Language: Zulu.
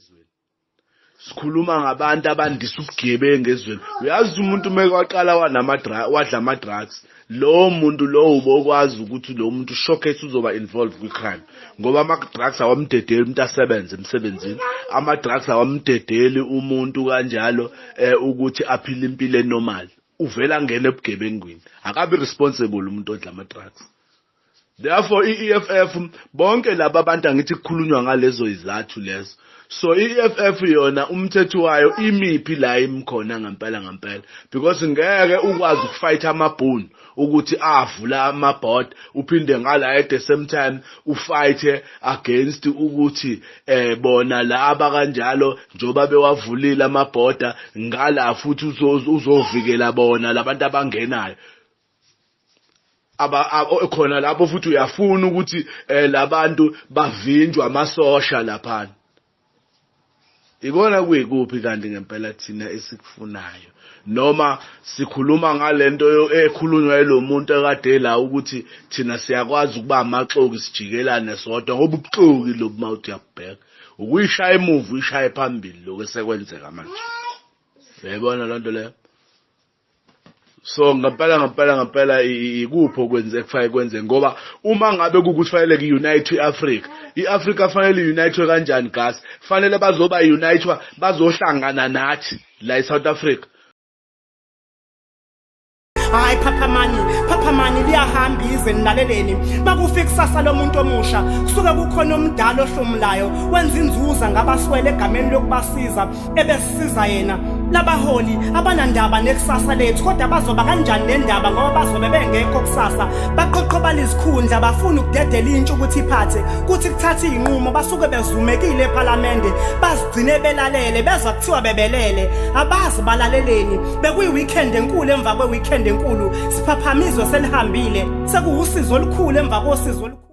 ezweni. Sikhuluma ngabantu abandisa ubugebengu ezweni. Uyazi umuntu mekwaqala wadla ama-drugs, lo muntu lo ubokwazi ukuthi lo muntu showcase uzoba involved kwi-crime ngoba ama-drugs awamdedeli umuntu asebenze emsebenzini, ama-drugs awamdedeli umuntu kanjalo ukuthi aphile impilo enormal. Uvela ngene ebugebengwini, akabi responsible umuntu odla ama-drugs. Therefore i-EFF bonke laba abantu angithi kukhulunywa ngalezo izathu lezo. So i-EFF yona umthetho wayo imiphi la imkhona ngempela because ngeke ukwazi ukufight amabhunu ukuthi avula amabhodi uphinde ngala at the same time ufight against ukuthi bona laba kanjalo njoba bewavulile amabhoda ngala futhi uzovikela bona labantu abangenayo. Khona lapho futhi uyafuna ukuthi labantu bavinjwe amasosha lapha. Ikona kuyikuphi kanti ngempela thina esikufunayo noma sikhuluma ngalento ekhulunywa lo muntu ekade la ukuthi thina siyakwazi ukuba amaxoki sijikelane sodwa ngoba ubuxoki lobumawuthi yakubheka ukuyishaya emuva uyishaya phambili lokwesekwenzeka manje. Uyayibona lonto leyo. So ngempela ikupho kufanele kwenze ngoba uma ngabe kukufanele unite iAfrica, iAfrica fanele unite kanjani gas? Fanele bazoba unite bazohlangana nathi la eSouth Africa. Hayi Papa Mani liyahamba izwe nilaleleni makufika kusasa lomuntu omusha kusuka kukhona omdala ohlomulayo wenza inzuza ngabaswele egameni lokubasiza ebesiza yena labaholi abanandaba nekusasa lethu kodwa bazoba kanjani nendaba ngoba bazobe bengekho kusasa baqoqobala izikhundla bafuna ukudedela intsha ukuthi iphathe kuthi kuthatha izinqumo basuke bezumekile eParliament bazigcine belalele bezwa kuthiwa bebelele abazi balaleleni bekuyi weekend enkulu emva kwe weekend enkulu siphaphamizwe selihambile sekuwusizo olukhulu emva kosizo olukhulu.